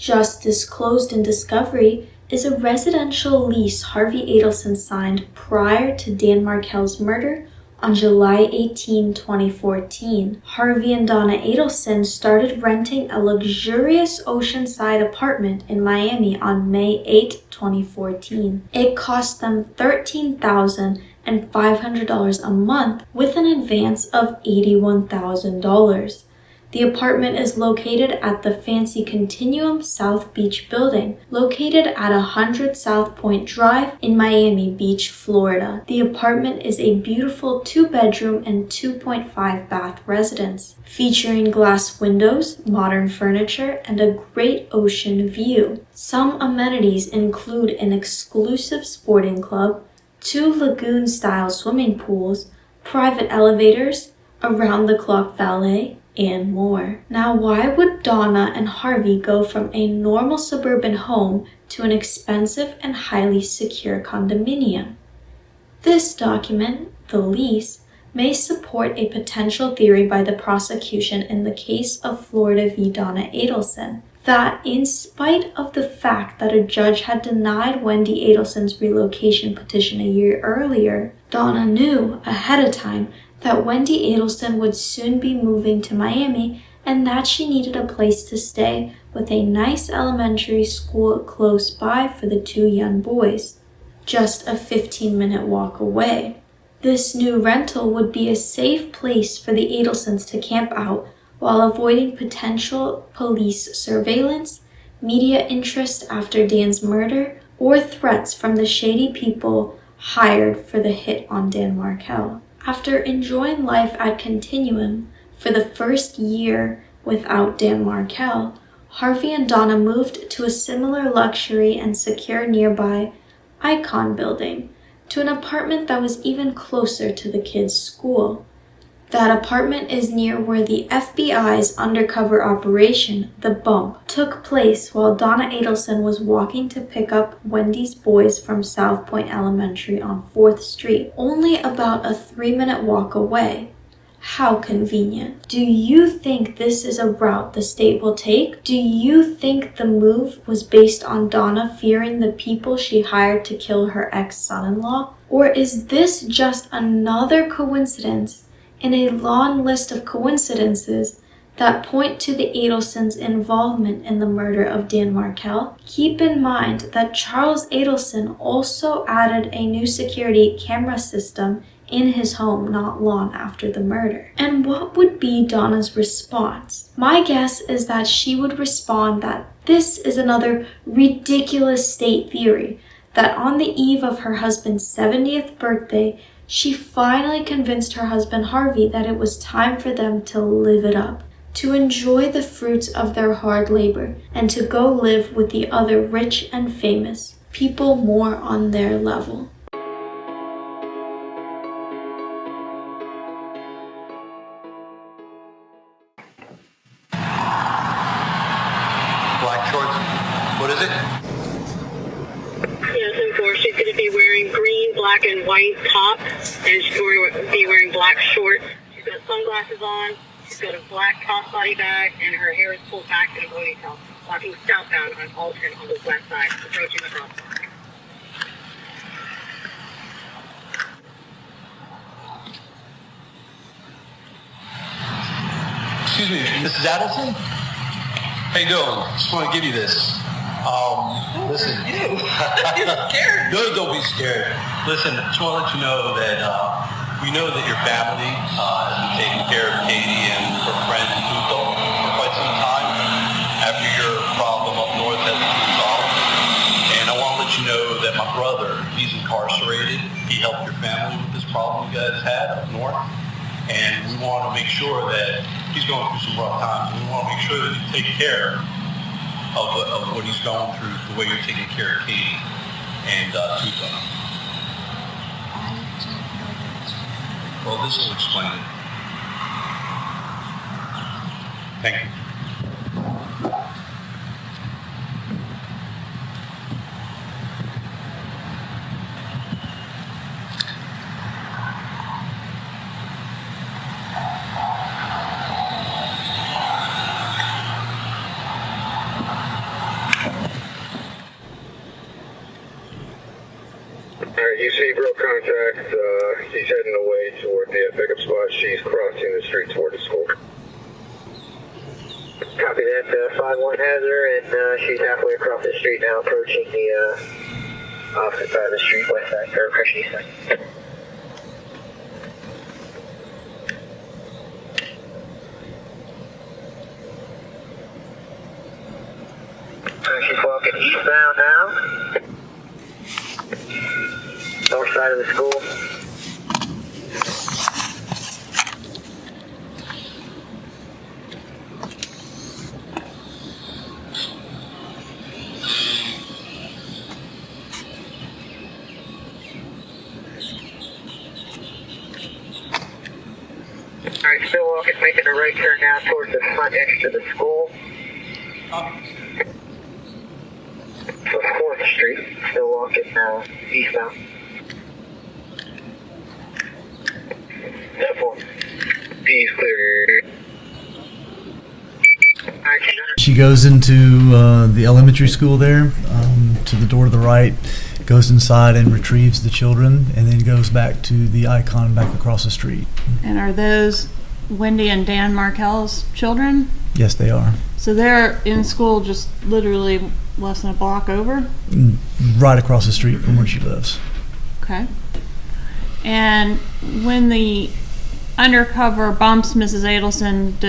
Just disclosed in discovery is a residential lease Harvey Adelson signed prior to Dan Markel's murder on July 18, 2014. Harvey and Donna Adelson started renting a luxurious oceanside apartment in Miami on May 8, 2014. It cost them $13,500 a month with an advance of $81,000. The apartment is located at the Fancy Continuum South Beach building, located at 100 South Point Drive in Miami Beach, Florida. The apartment is a beautiful 2-bedroom and 2.5 bath residence, featuring glass windows, modern furniture, and a great ocean view. Some amenities include an exclusive sporting club, 2 lagoon-style swimming pools, private elevators, around-the-clock valet, and more. Now, why would Donna and Harvey go from a normal suburban home to an expensive and highly secure condominium? This document, the lease, may support a potential theory by the prosecution in the case of Florida v. Donna Adelson, that in spite of the fact that a judge had denied Wendy Adelson's relocation petition a year earlier, Donna knew ahead of time that Wendy Adelson would soon be moving to Miami and that she needed a place to stay with a nice elementary school close by for the 2 young boys, just a 15-minute walk away. This new rental would be a safe place for the Adelsons to camp out while avoiding potential police surveillance, media interest after Dan's murder, or threats from the shady people hired for the hit on Dan Markel. After enjoying life at Continuum for the first year without Dan Markel, Harvey and Donna moved to a similar luxury and secure nearby Icon building, to an apartment that was even closer to the kids' school. That apartment is near where the FBI's undercover operation, The Bump, took place while Donna Adelson was walking to pick up Wendy's boys from South Point Elementary on 4th Street, only about a 3-minute walk away. How convenient. Do you think this is a route the state will take? Do you think the move was based on Donna fearing the people she hired to kill her ex-son-in-law? Or is this just another coincidence in a long list of coincidences that point to the Adelsons' involvement in the murder of Dan Markel? Keep in mind that Charles Adelson also added a new security camera system in his home not long after the murder. And what would be Donna's response? My guess is that she would respond that this is another ridiculous state theory, that on the eve of her husband's 70th birthday, she finally convinced her husband Harvey that it was time for them to live it up, to enjoy the fruits of their hard labor, and to go live with the other rich and famous, people more on their level. Black shorts. What is it? She's going to be wearing green, black, and white top, and she's going to be wearing black shorts. She's got sunglasses on. She's got a black crossbody bag, and her hair is pulled back in a ponytail, walking southbound on Alton on the west side, approaching the crosswalk. Excuse me, Mrs. Adelson? How you doing? Just want to give you this. Listen. You're scared. No, don't be scared. Listen, just want to let you know that we know that your family has been taking care of Katie and her friend Tuco for quite some time after your problem up north has been resolved. And I want to let you know that my brother, he's incarcerated. He helped your family with this problem you guys had up north. And we want to make sure that he's going through some rough times. We want to make sure that you take care of what he's going through, the way you're taking care of Katie and Tuco. Well, this will explain it. Thank you. She's heading away toward the pickup spot. She's crossing the street toward the school. Copy that. 5-1 has her, and she's halfway across the street now, approaching the opposite side of the street, west side, or Crescent east side. She's walking eastbound now. North side of the school. Alright, still walking, making a right turn now towards the front edge of the school. So 4th Street, still walking eastbound. Step 1. He's clear. She goes into the elementary school there, to the door to the right, goes inside and retrieves the children, and then goes back to the icon back across the street. And are those Wendy and Dan Markel's children? Yes, they are. So they're in school just literally less than a block over? Right across the street from where she lives. Okay. And when the undercover bumps Mrs. Adelson,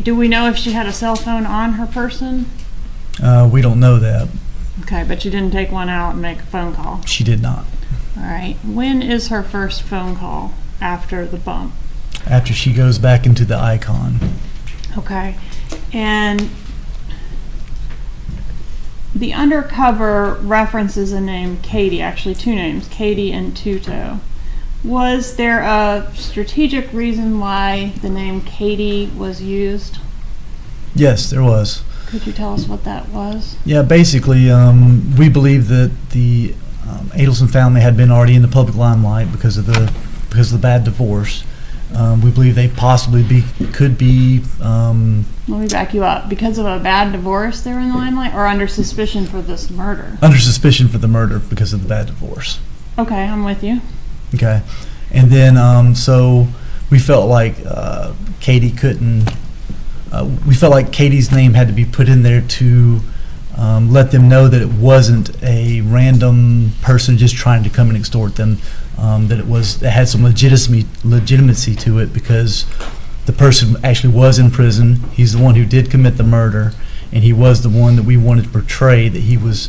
do we know if she had a cell phone on her person? We don't know that. Okay, but she didn't take one out and make a phone call? She did not. All right. When is her first phone call after the bump? After she goes back into the icon. Okay. And the undercover references a name, Katie, actually 2 names, Katie and Tuto. Was there a strategic reason why the name Katie was used? Yes, there was. Could you tell us what that was? Yeah, basically, we believe that the Adelson family had been already in the public limelight because of the bad divorce. We believe they possibly could be. Let me back you up. Because of a bad divorce, they were in the limelight, or under suspicion for this murder? Under suspicion for the murder because of the bad divorce. Okay, I'm with you. Okay, and then so we felt like Katie couldn't. We felt like Katie's name had to be put in there to let them know that it wasn't a random person just trying to come and extort them. That it had some legitimacy to it because the person actually was in prison. He's the one who did commit the murder, and he was the one that we wanted to portray that he was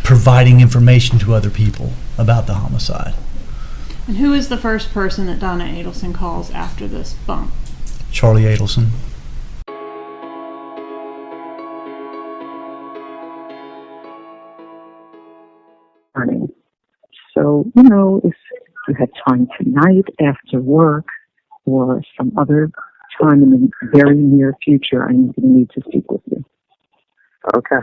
providing information to other people about the homicide. And who is the first person that Donna Adelson calls after this bump? Charlie Adelson. So, if you had time tonight after work or some other time in the very near future, I'm going to need to speak with you. Okay.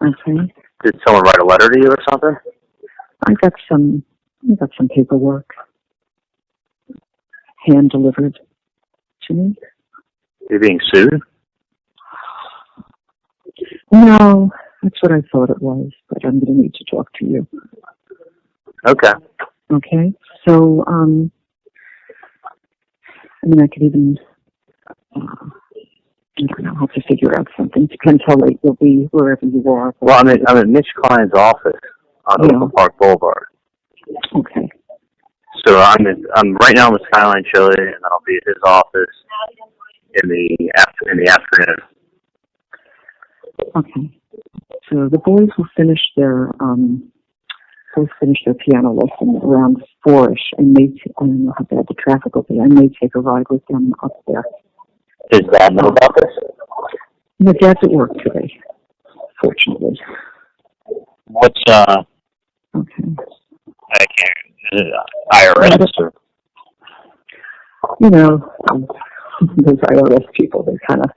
Okay? Did someone write a letter to you or something? I got some paperwork hand delivered to me. You're being sued? No, that's what I thought it was, but I'm going to need to talk to you. Okay. Okay, so, I could even, I don't know, how to figure out something. Depends how late you'll be, wherever you are. Well, I'm in Mitch Klein's office on Oakland Park Boulevard. Okay. So I'm right now in Skyline Chili, and I'll be at his office in the afternoon. Okay. So the boys will finish their piano lesson around 4-ish, and I don't know how bad the traffic will be. I may take a ride with them up there. Does Dad know about this? My dad's at work today, fortunately. What's Okay. I can't. Is it IRS or? Those IRS people, they kind of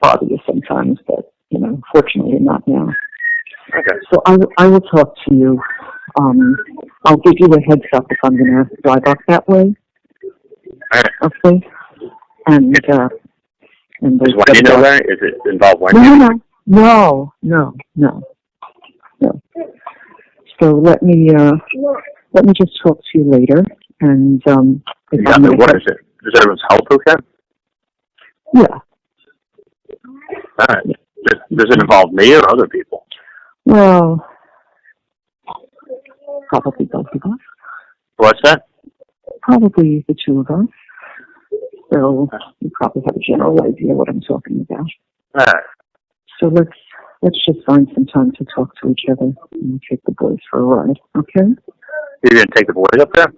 bother you sometimes, but fortunately not now. Okay. So I will talk to you. I'll give you a heads up if I'm going to drive up that way. All right. Okay. And Is Wendy know that? Is it involved Wendy? No. So let me just talk to you later, And if Yeah, I'm gonna what get- is it? Is everyone's health okay? Yeah. All right. Does it involve me or other people? Well, probably both of us. What's that? Probably the two of us. So you probably have a general idea what I'm talking about. All right. So let's just find some time to talk to each other and take the boys for a ride, okay? You're going to take the boys up there?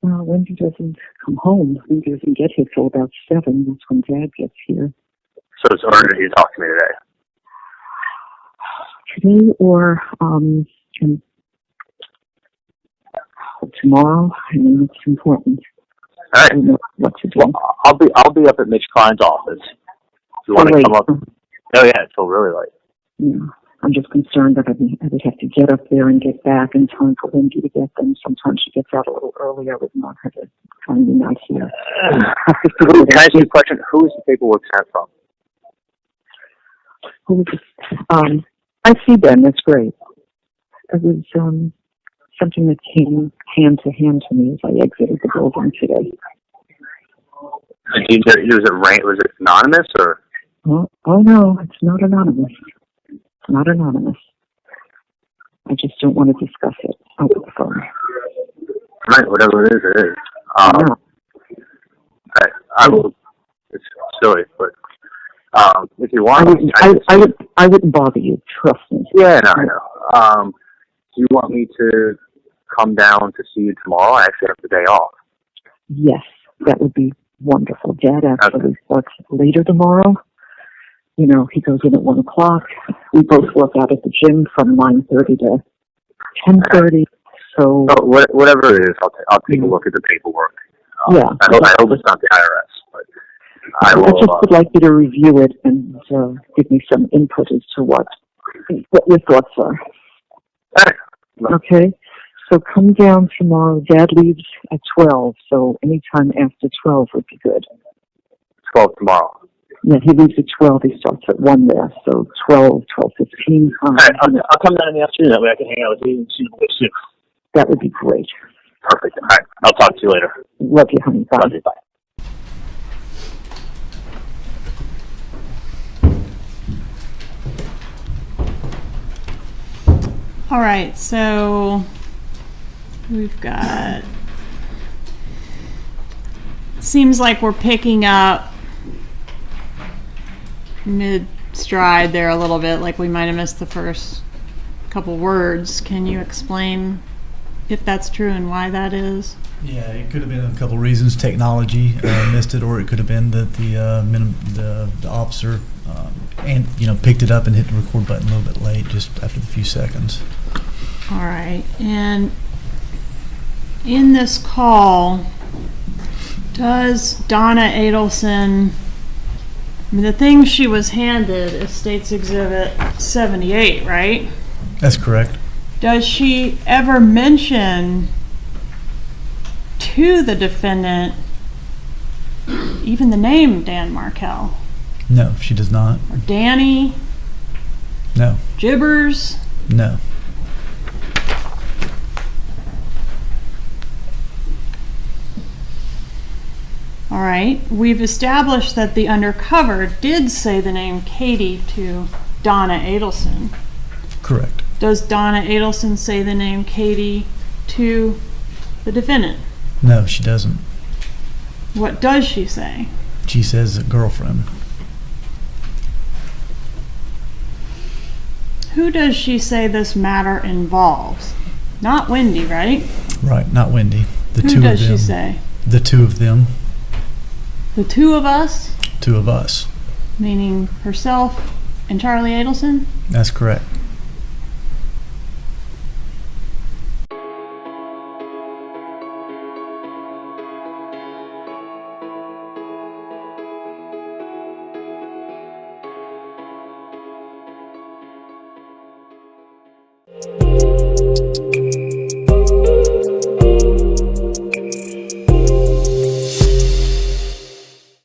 Well, Wendy doesn't come home. Wendy doesn't get here till about 7. That's when Dad gets here. So it's urgent you talk to me today. Today or tomorrow. I mean, it's important. All right. I know what to do. Well, I'll be up at Mitch Klein's office. If you want to come up. Oh yeah, it's still really late. Yeah. I'm just concerned that I would have to get up there and get back in time for Wendy to get them. Sometimes she gets out a little early. I would want her to try and be nice here. Can I ask you a question? Who is the paperwork sent from? Who was this? I see them. That's great. It was something that came hand to hand to me as I exited the building today. Was it anonymous or? Oh no, it's not anonymous. It's not anonymous. I just don't want to discuss it over the phone. Right, whatever it is, it is. I will. It's silly, but if you want, I wouldn't bother you. Trust me. Yeah, no, I know. Do you want me to come down to see you tomorrow? I actually have the day off. Yes, that would be wonderful. Dad actually works later tomorrow. You know, he goes in at 1 o'clock. We both work out at the gym from 9:30 to 10:30. So whatever it is, I'll take a look at the paperwork. Yeah, I hope it's not the IRS, but I will. I just would like you to review it and give me some input as to what your thoughts are. Okay, so come down tomorrow. Dad leaves at 12, so anytime after 12 would be good. 12 tomorrow. Yeah, he leaves at 12. He starts at 1 there, so 12, 12:15. All right, I'll come down in the afternoon. That way I can hang out with you and see you soon. That would be great. Perfect. All right, I'll talk to you later. Love you, honey. Bye. Love you. Bye. All right, so we've got, seems like we're picking up mid-stride there a little bit, like we might have missed the first couple words. Can you explain if that's true and why that is? Yeah, it could have been a couple reasons. Technology missed it, or it could have been that the officer picked it up and hit the record button a little bit late, just after the few seconds. All right, and in this call, does Donna Adelson, the thing she was handed is State's Exhibit 78, right? That's correct. Does she ever mention to the defendant even the name Dan Markel? No, she does not. Or Danny? No. Jibbers? No. All right, we've established that the undercover did say the name Katie to Donna Adelson. Correct. Does Donna Adelson say the name Katie to the defendant? No, she doesn't. What does she say? She says a girlfriend. Who does she say this matter involves? Not Wendy, right? Right, not Wendy. The Who two does of them. she say? The two of them. The two of us? Two of us. Meaning herself and Charlie Adelson? That's correct.